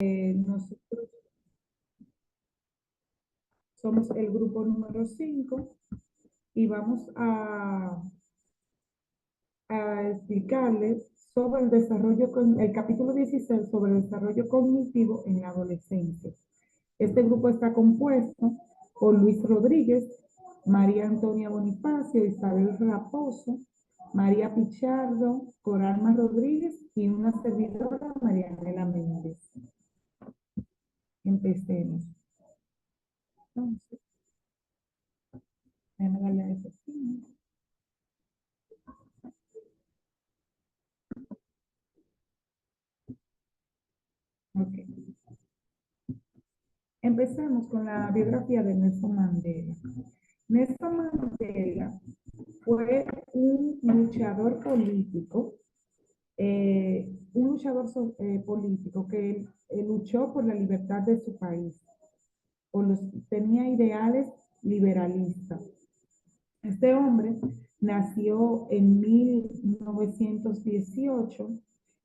Nosotros somos el grupo número 5 y vamos a explicarles sobre el desarrollo, el capítulo 16 sobre el desarrollo cognitivo en la adolescencia. Este grupo está compuesto por Luis Rodríguez, María Antonia Bonifacio, Isabel Raposo, María Pichardo, Coralma Rodríguez y una servidora, María Ángela Méndez. Empecemos. Entonces, déjame darle a ese fin. Ok. Empecemos con la biografía de Nelson Mandela. Nelson Mandela fue un luchador político, político que luchó por la libertad de su país, tenía ideales liberalistas. Este hombre nació en 1918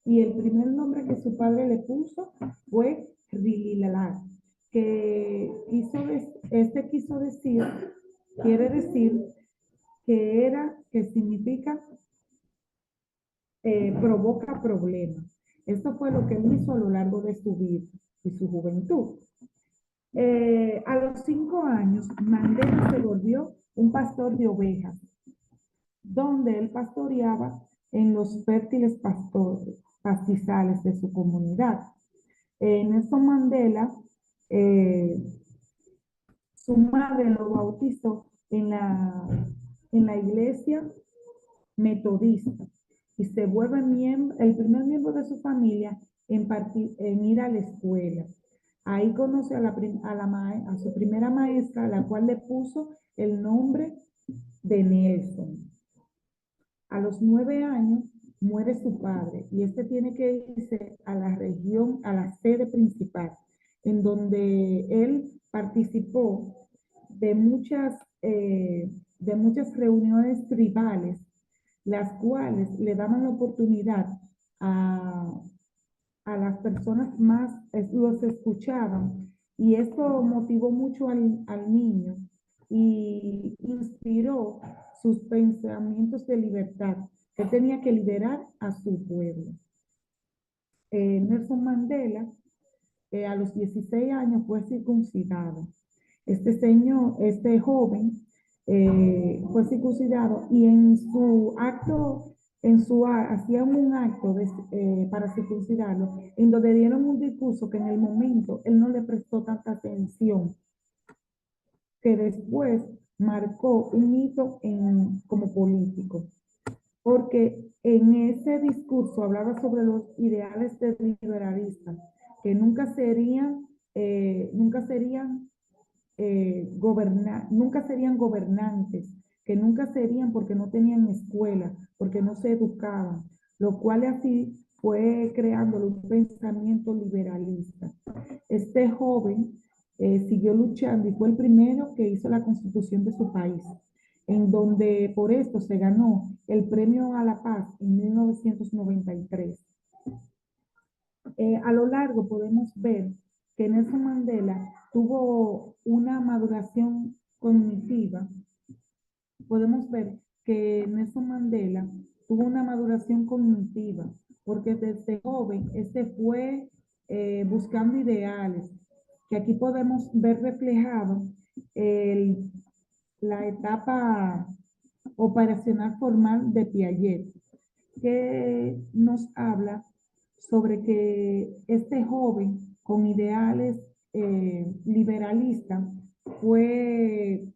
y el primer nombre que su padre le puso fue Rililala, quiere decir que significa provoca problemas. Esto fue lo que él hizo a lo largo de su vida y su juventud. A los 5 años, Mandela se volvió un pastor de ovejas, donde él pastoreaba en los fértiles pastizales de su comunidad. Nelson Mandela, eh, su madre lo bautizó en la iglesia metodista y se vuelve el primer miembro de su familia en ir a la escuela. Ahí conoce a su primera maestra, la cual le puso el nombre de Nelson. A los 9 años muere su padre y este tiene que irse a la región, a la sede principal, en donde él participó de muchas reuniones tribales, las cuales le daban la oportunidad a, a las personas más, los escuchaban, y esto motivó mucho al niño y inspiró sus pensamientos de libertad, que tenía que liderar a su pueblo. Nelson Mandela, a los 16 años, fue circuncidado. Este joven, fue circuncidado y en su acto, hacían un acto para circuncidarlo, en donde dieron un discurso que en el momento él no le prestó tanta atención, que después marcó un hito como político, porque en ese discurso hablaba sobre los ideales de liberalistas, que nunca serían gobernantes, que nunca serían porque no tenían escuela, porque no se educaban, lo cual así fue creando un pensamiento liberalista. Este joven siguió luchando y fue el primero que hizo la constitución de su país, en donde por esto se ganó el Premio a la Paz en 1993. A lo largo podemos ver que Nelson Mandela tuvo una maduración cognitiva. Podemos ver que Nelson Mandela tuvo una maduración cognitiva, porque desde joven este fue buscando ideales, que aquí podemos ver reflejado el, la etapa operacional formal de Piaget, que nos habla sobre que este joven con ideales liberalistas fue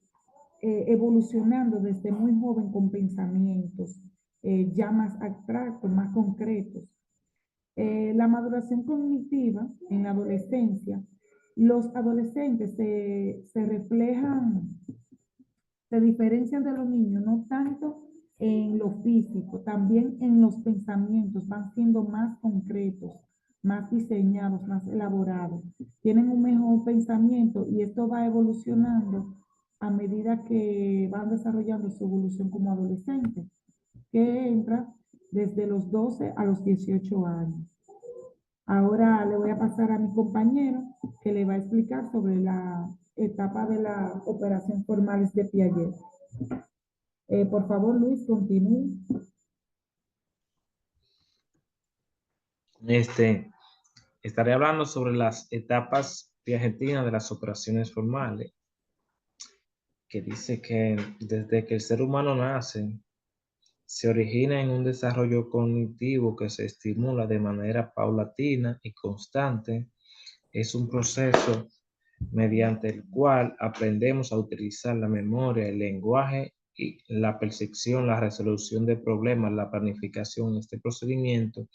evolucionando desde muy joven con pensamientos ya más abstractos, más concretos. La maduración cognitiva en la adolescencia, los adolescentes se reflejan, se diferencian de los niños, no tanto en lo físico, también en los pensamientos, van siendo más concretos, más diseñados, más elaborados, tienen un mejor pensamiento y esto va evolucionando a medida que van desarrollando su evolución como adolescentes, que entra desde los 12 a los 18 años. Ahora le voy a pasar a mi compañero que le va a explicar sobre la etapa de la operación formales de Piaget. Por favor, Luis, continúe. Este, Estaré hablando sobre las etapas piagetinas de las operaciones formales, que dice que desde que el ser humano nace, se origina en un desarrollo cognitivo que se estimula de manera paulatina y constante. Es un proceso mediante el cual aprendemos a utilizar la memoria, el lenguaje y la percepción, la resolución de problemas, la planificación. Este procedimiento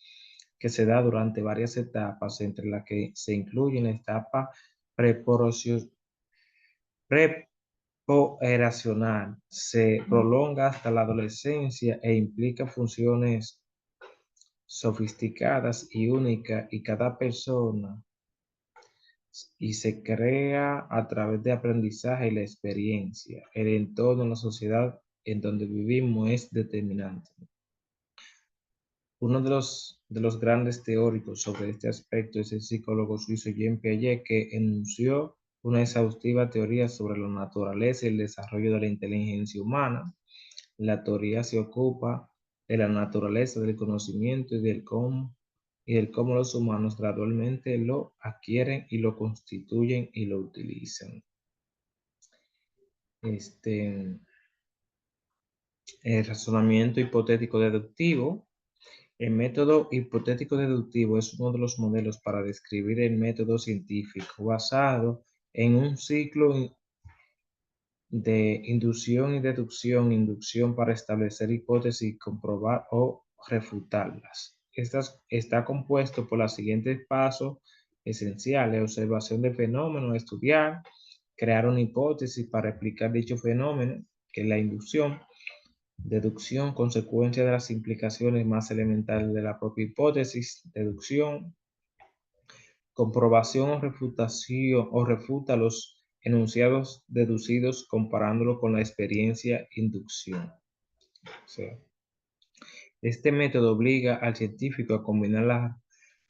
que se da durante varias etapas, entre las que se incluye la etapa preoperacional, se prolonga hasta la adolescencia e implica funciones sofisticadas y únicas y cada persona y se crea a través de aprendizaje y la experiencia. El entorno en la sociedad en donde vivimos es determinante. Uno de los grandes teóricos sobre este aspecto es el psicólogo suizo Jean Piaget, que enunció una exhaustiva teoría sobre la naturaleza y el desarrollo de la inteligencia humana. La teoría se ocupa de la naturaleza del conocimiento y del cómo los humanos gradualmente lo adquieren y lo constituyen y lo utilizan. Este, el razonamiento hipotético deductivo. El método hipotético deductivo es uno de los modelos para describir el método científico basado en un ciclo de inducción y deducción, inducción para establecer hipótesis, comprobar o refutarlas. Está compuesto por los siguientes pasos esenciales: observación del fenómeno, estudiar, crear una hipótesis para explicar dicho fenómeno, que es la inducción, deducción, consecuencia de las implicaciones más elementales de la propia hipótesis, deducción, comprobación o refutación o refuta los enunciados deducidos comparándolo con la experiencia, inducción. O sea, este método obliga al científico a combinar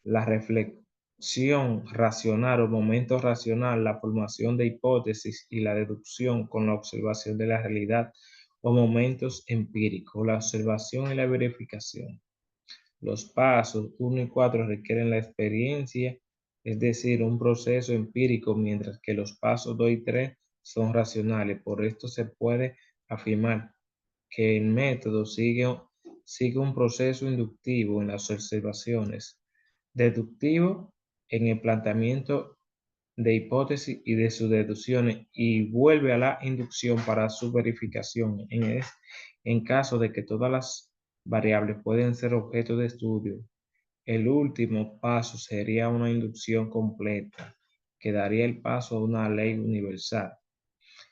la reflexión racional o momento racional, la formación de hipótesis y la deducción con la observación de la realidad o momentos empíricos, la observación y la verificación. Los pasos 1 y 4 requieren la experiencia, es decir, un proceso empírico, mientras que los pasos 2 y 3 son racionales. Por esto se puede afirmar que el método sigue un proceso inductivo en las observaciones, deductivo en el planteamiento de hipótesis y de sus deducciones, y vuelve a la inducción para su verificación en caso de que todas las variables pueden ser objeto de estudio. El último paso sería una inducción completa, que daría el paso a una ley universal.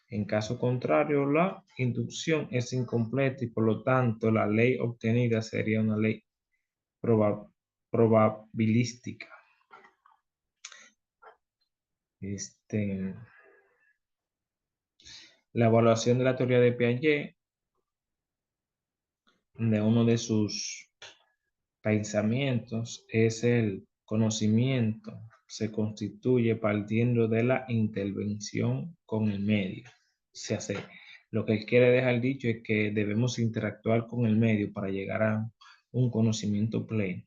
En caso contrario, la inducción es incompleta y por lo tanto la ley obtenida sería una ley probabilística. La evaluación de la teoría de Piaget, de uno de sus pensamientos, es el conocimiento se constituye partiendo de la intervención con el medio. Se hace, lo que él quiere dejar dicho es que debemos interactuar con el medio para llegar a un conocimiento pleno.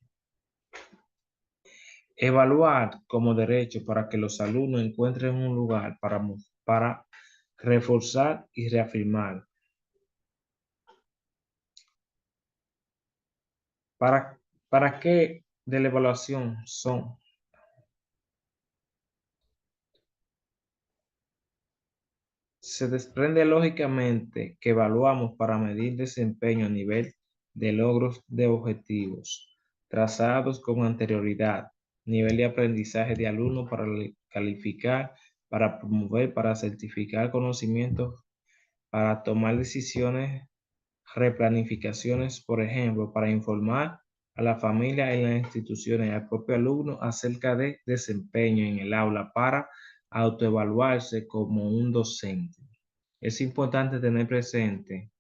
Evaluar como derecho para que los alumnos encuentren un lugar para reforzar y reafirmar. ¿Para qué de la evaluación son? Se desprende lógicamente que evaluamos para medir desempeño a nivel de logros de objetivos trazados con anterioridad, nivel de aprendizaje de alumno para calificar, para promover, para certificar conocimientos, para tomar decisiones, replanificaciones, por ejemplo, para informar a la familia y las instituciones y al propio alumno acerca de desempeño en el aula para autoevaluarse como un docente. Es importante tener presente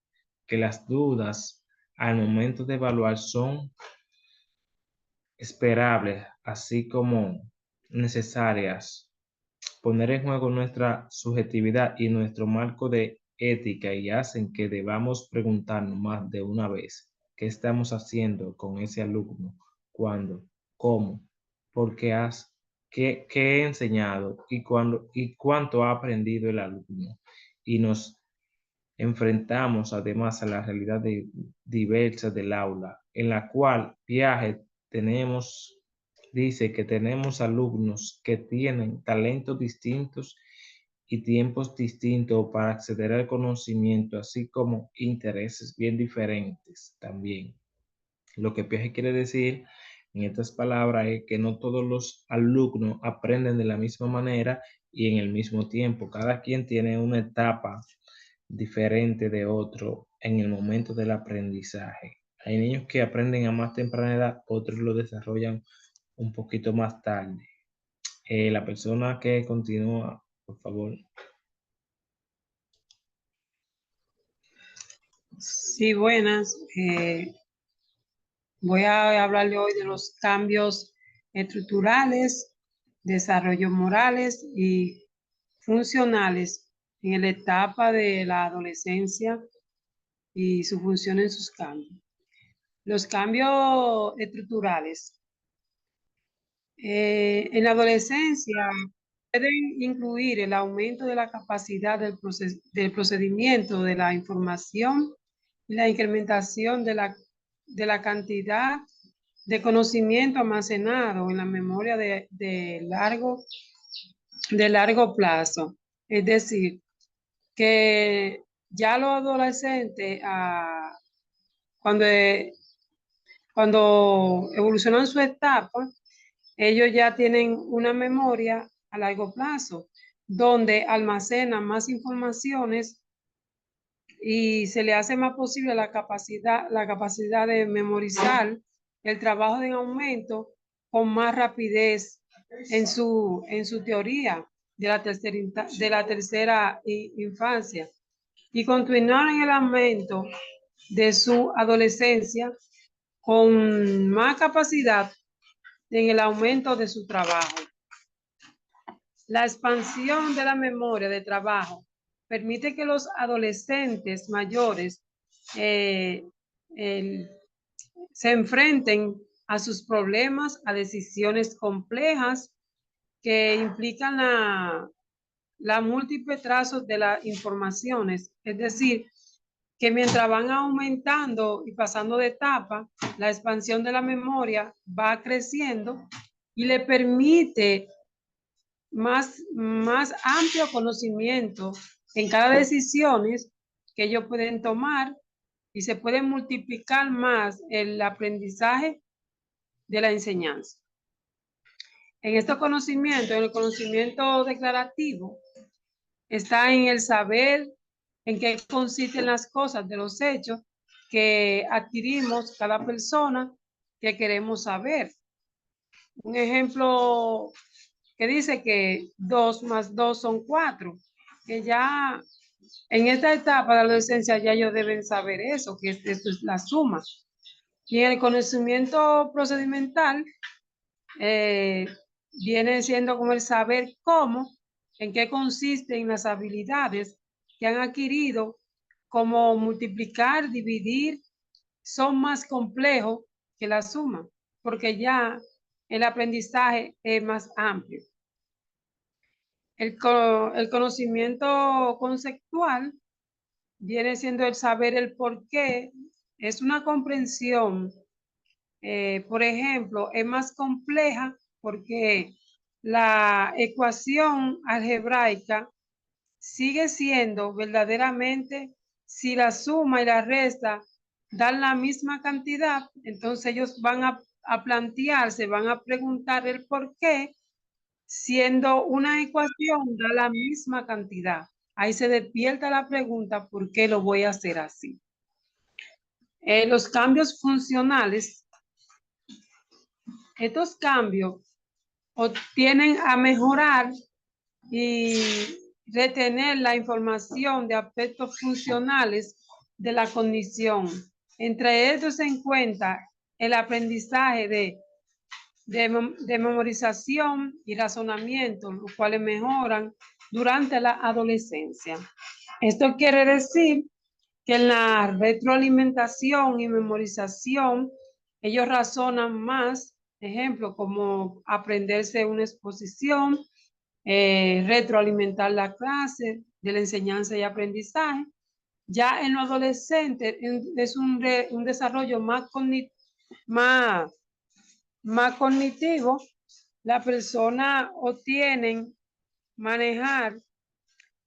que las dudas al momento de evaluar son esperables, así como necesarias, poner en juego nuestra subjetividad y nuestro marco de ética y hacen que debamos preguntarnos más de una vez qué estamos haciendo con ese alumno, cuándo, cómo, por qué qué he enseñado y cuándo y cuánto ha aprendido el alumno. Y nos enfrentamos además a la realidad diversa del aula, en la cual dice que tenemos alumnos que tienen talentos distintos y tiempos distintos para acceder al conocimiento, así como intereses bien diferentes también. Lo que Piaget quiere decir en estas palabras es que no todos los alumnos aprenden de la misma manera y en el mismo tiempo. Cada quien tiene una etapa diferente de otro en el momento del aprendizaje. Hay niños que aprenden a más temprana edad, otros lo desarrollan un poquito más tarde. La persona que continúa, por favor. Sí, buenas. Voy a hablarle hoy de los cambios estructurales, desarrollos morales y funcionales en la etapa de la adolescencia y su función en sus cambios. Los cambios estructurales. En la adolescencia pueden incluir el aumento de la capacidad del procedimiento de la información y la incrementación de la cantidad de conocimiento almacenado en la memoria de largo plazo. Es decir, que ya los adolescentes, cuando evolucionan su etapa, ellos ya tienen una memoria a largo plazo, donde almacenan más informaciones y se le hace más posible la capacidad de memorizar el trabajo de aumento con más rapidez en su teoría de la tercera infancia y continuar en el aumento de su adolescencia con más capacidad en el aumento de su trabajo. La expansión de la memoria de trabajo permite que los adolescentes mayores se enfrenten a sus problemas, a decisiones complejas que implican la múltiples trazos de las informaciones. Es decir, que mientras van aumentando y pasando de etapa, la expansión de la memoria va creciendo y le permite más amplio conocimiento en cada decisión que ellos pueden tomar y se puede multiplicar más el aprendizaje de la enseñanza. En estos conocimientos, en el conocimiento declarativo, está en el saber en qué consisten las cosas de los hechos que adquirimos cada persona que queremos saber. Un ejemplo que dice que 2 más 2 son 4, que ya en esta etapa de la adolescencia ya ellos deben saber eso, que esto es la suma. Y en el conocimiento procedimental viene siendo como el saber cómo, en qué consisten las habilidades que han adquirido, como multiplicar, dividir, son más complejos que la suma, porque ya el aprendizaje es más amplio. El conocimiento conceptual viene siendo el saber el por qué, es una comprensión. Por ejemplo, es más compleja porque la ecuación algebraica sigue siendo verdaderamente, si la suma y la resta dan la misma cantidad, entonces ellos van a plantearse, van a preguntar el por qué, siendo una ecuación da la misma cantidad. Ahí se despierta la pregunta, ¿por qué lo voy a hacer así? Los cambios funcionales, estos cambios tienden a mejorar y retener la información de aspectos funcionales de la condición. Entre ellos se encuentra el aprendizaje de de memorización y razonamiento, los cuales mejoran durante la adolescencia. Esto quiere decir que en la retroalimentación y memorización, ellos razonan más, ejemplo, como aprenderse una exposición, retroalimentar la clase de la enseñanza y aprendizaje. Ya en los adolescentes es un desarrollo más cognitivo. La persona obtiene manejar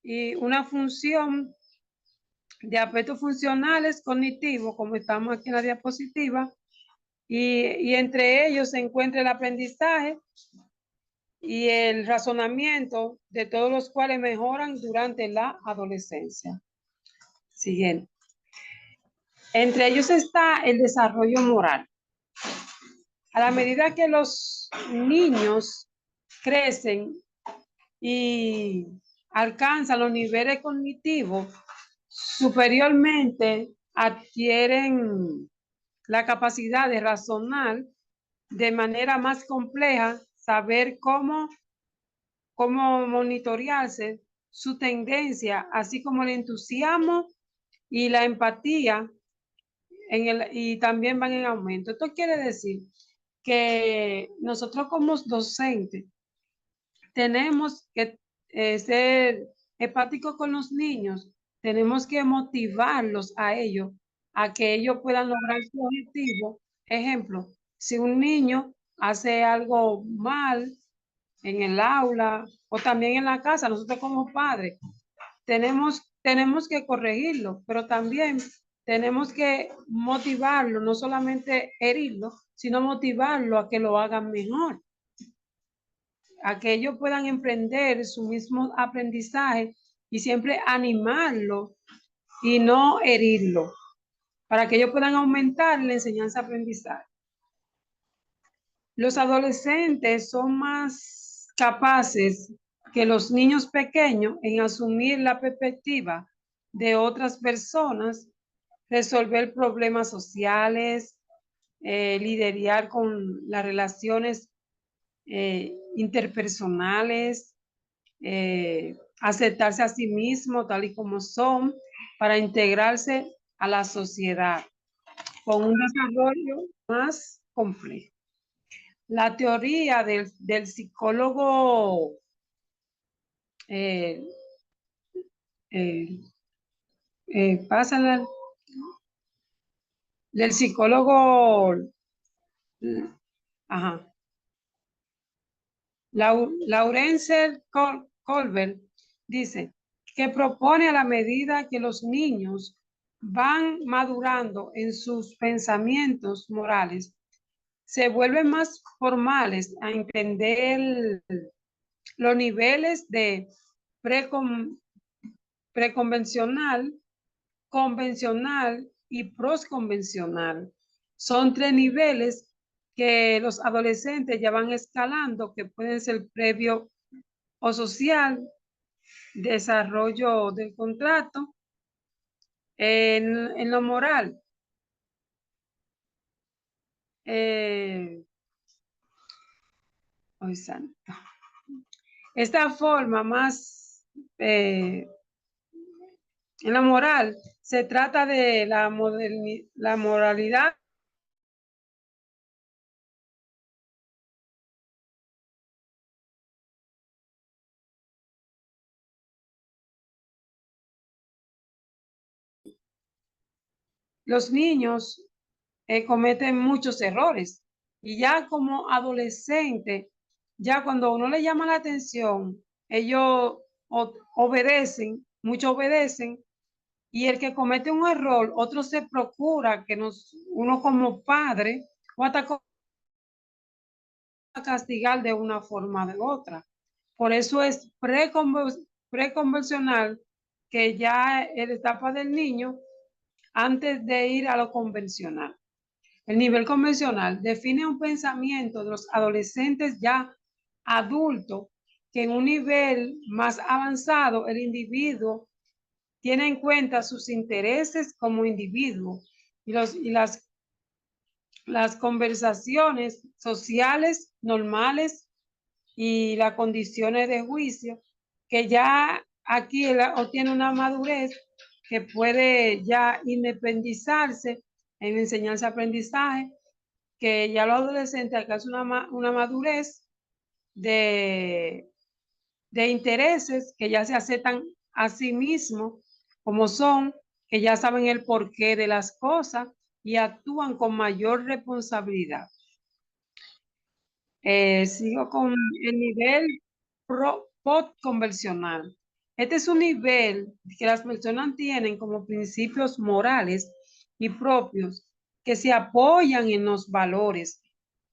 y una función de aspectos funcionales cognitivos, como estamos aquí en la diapositiva, y entre ellos se encuentra el aprendizaje y el razonamiento, de todos los cuales mejoran durante la adolescencia. Siguiente. Entre ellos está el desarrollo moral. A la medida que los niños crecen y alcanzan los niveles cognitivos, superiormente adquieren la capacidad de razonar de manera más compleja, saber cómo monitorearse su tendencia, así como el entusiasmo y la empatía, y también van en aumento. Esto quiere decir que nosotros como docentes tenemos que ser empáticos con los niños, tenemos que motivarlos a ellos, a que ellos puedan lograr su objetivo. Ejemplo, si un niño hace algo mal en el aula o también en la casa, nosotros como padres tenemos que corregirlo, pero también tenemos que motivarlo, no solamente herirlo, sino motivarlo a que lo hagan mejor, a que ellos puedan emprender su mismo aprendizaje y siempre animarlo y no herirlo, para que ellos puedan aumentar la enseñanza-aprendizaje. Los adolescentes son más capaces que los niños pequeños en asumir la perspectiva de otras personas, resolver problemas sociales, lidiar con las relaciones interpersonales, aceptarse a sí mismo tal y como son, para integrarse a la sociedad con un desarrollo más complejo. La teoría del psicólogo pásala, del psicólogo Laurence Colbert dice que propone, a la medida que los niños van madurando en sus pensamientos morales, se vuelven más formales a entender los niveles de preconvencional, convencional y postconvencional. Son 3 niveles que los adolescentes ya van escalando, que pueden ser previo o social, desarrollo del contrato, en lo moral. Hoy santo. Esta forma más en la moral se trata de la moralidad los niños cometen muchos errores y ya como adolescente, ya cuando uno le llama la atención, ellos obedecen, muchos obedecen, y el que comete un error, otro se procura que uno como padre o hasta castigar de una forma o de otra. Por eso es preconvencional, que ya en la etapa del niño, antes de ir a lo convencional. El nivel convencional define un pensamiento de los adolescentes ya adultos, que en un nivel más avanzado el individuo tiene en cuenta sus intereses como individuo y las conversaciones sociales normales y las condiciones de juicio, que ya aquí él obtiene una madurez que puede ya independizarse en enseñanza-aprendizaje, que ya los adolescentes alcanzan una madurez de intereses que ya se aceptan a sí mismos como son, que ya saben el porqué de las cosas y actúan con mayor responsabilidad. Sigo con el nivel post-convencional. Este es un nivel que las personas tienen como principios morales y propios que se apoyan en los valores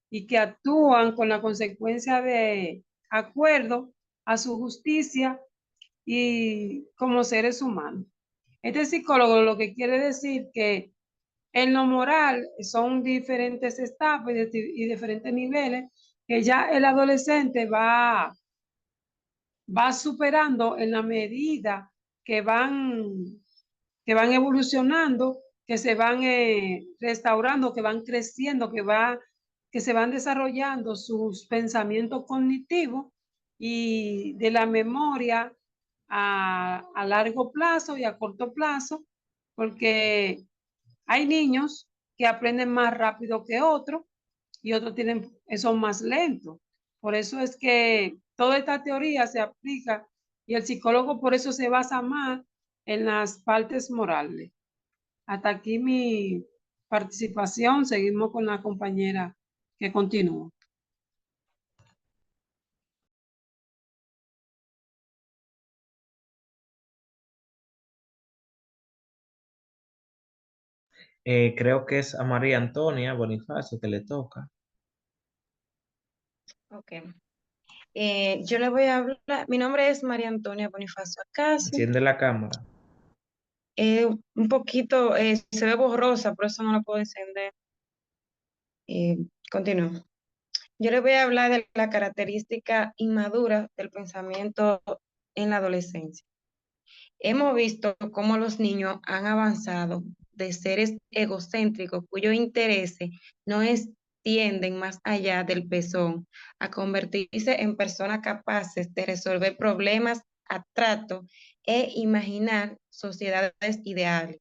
y que actúan con la consecuencia de acuerdo a su justicia y como seres humanos. Este psicólogo lo que quiere decir que en lo moral son diferentes etapas y diferentes niveles que ya el adolescente va superando en la medida que que van evolucionando, que se van restaurando, que van creciendo, que se van desarrollando sus pensamientos cognitivos y de la memoria a largo plazo y a corto plazo, porque hay niños que aprenden más rápido que otros y otros son más lentos. Por eso es que toda esta teoría se aplica y el psicólogo por eso se basa más en las partes morales. Hasta aquí mi participación. Seguimos con la compañera que continúa. Creo que es a María Antonia Bonifacio que le toca. Ok. Yo le voy a hablar, mi nombre es María Antonia Bonifacio Acacio. Enciende la cámara. Un poquito, se ve borrosa, por eso no la puedo encender. Continúo. Yo le voy a hablar de la característica inmadura del pensamiento en la adolescencia. Hemos visto cómo los niños han avanzado de seres egocéntricos cuyos intereses no extienden más allá del pezón, a convertirse en personas capaces de resolver problemas abstractos e imaginar sociedades ideales.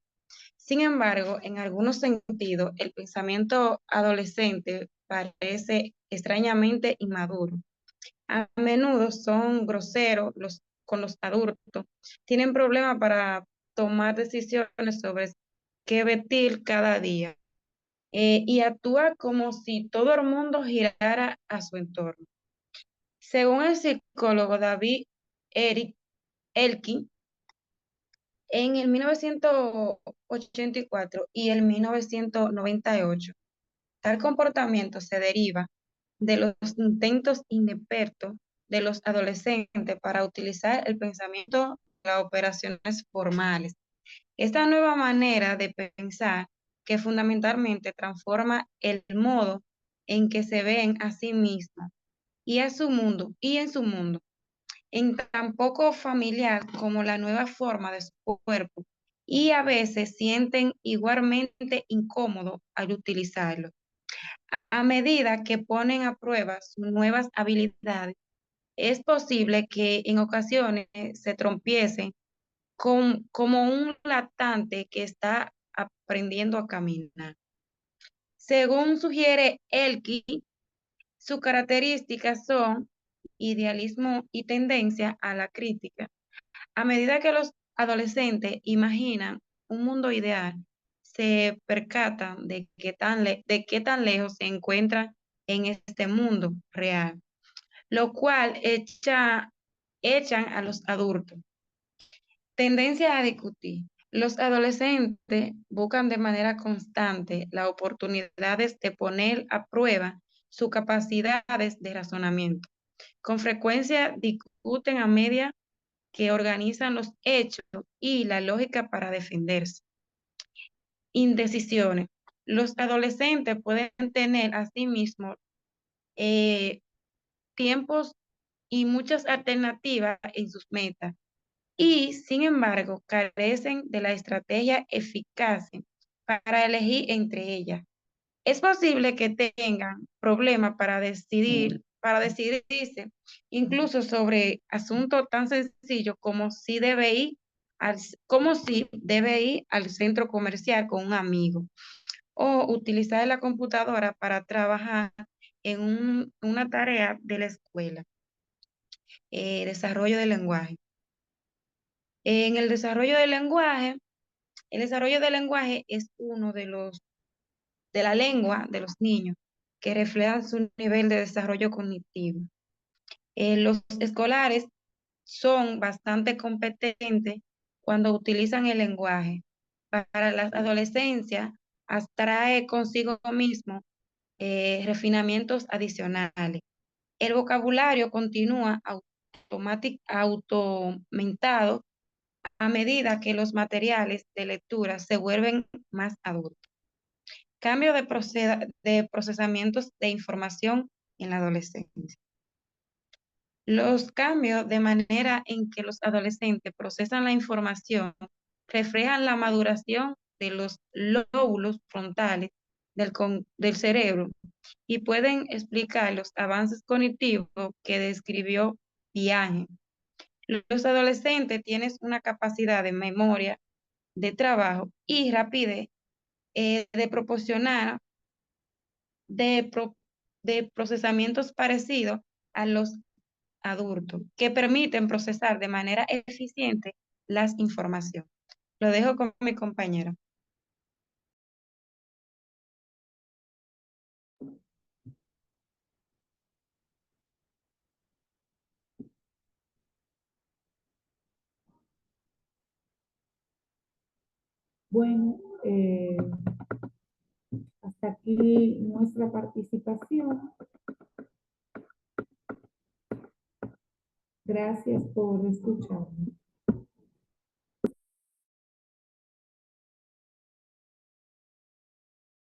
Sin embargo, en algunos sentidos, el pensamiento adolescente parece extrañamente inmaduro. A menudo son groseros con los adultos, tienen problemas para tomar decisiones sobre qué vestir cada día y actúa como si todo el mundo girara a su entorno. Según el psicólogo David Eric Elkin, en el 1984 y el 1998, tal comportamiento se deriva de los intentos inexpertos de los adolescentes para utilizar el pensamiento de las operaciones formales. Esta nueva manera de pensar que fundamentalmente transforma el modo en que se ven a sí mismos y a su mundo y en su mundo, en tan poco familiar como la nueva forma de su cuerpo, y a veces sienten igualmente incómodo al utilizarlo. A medida que ponen a prueba sus nuevas habilidades, es posible que en ocasiones se trompiecen como un lactante que está aprendiendo a caminar. Según sugiere Elkin, sus características son idealismo y tendencia a la crítica. A medida que los adolescentes imaginan un mundo ideal, se percatan de qué tan lejos se encuentran en este mundo real, lo cual echan a los adultos. Tendencia a discutir. Los adolescentes buscan de manera constante las oportunidades de poner a prueba sus capacidades de razonamiento. Con frecuencia discuten a medida que organizan los hechos y la lógica para defenderse. Indecisiones. Los adolescentes pueden tener asimismo tiempos y muchas alternativas en sus metas y, sin embargo, carecen de la estrategia eficaz para elegir entre ellas. Es posible que tengan problemas para decidirse, incluso sobre asuntos tan sencillos como si debe ir al centro comercial con un amigo o utilizar la computadora para trabajar en una tarea de la escuela. Desarrollo del lenguaje. En el desarrollo del lenguaje es uno de la lengua de los niños que reflejan su nivel de desarrollo cognitivo. Los escolares son bastante competentes cuando utilizan el lenguaje. Para la adolescencia, atrae consigo mismo refinamientos adicionales. El vocabulario continúa aumentado a medida que los materiales de lectura se vuelven más adultos. Cambio de procesamientos de información en la adolescencia. Los cambios de manera en que los adolescentes procesan la información reflejan la maduración de los lóbulos frontales del cerebro y pueden explicar los avances cognitivos que describió Piaget. Los adolescentes tienen una capacidad de memoria, de trabajo y rapidez de proporcionar de procesamientos parecidos a los adultos, que permiten procesar de manera eficiente las informaciones. Lo dejo con mi compañera. Bueno, hasta aquí nuestra participación. Gracias por escucharme.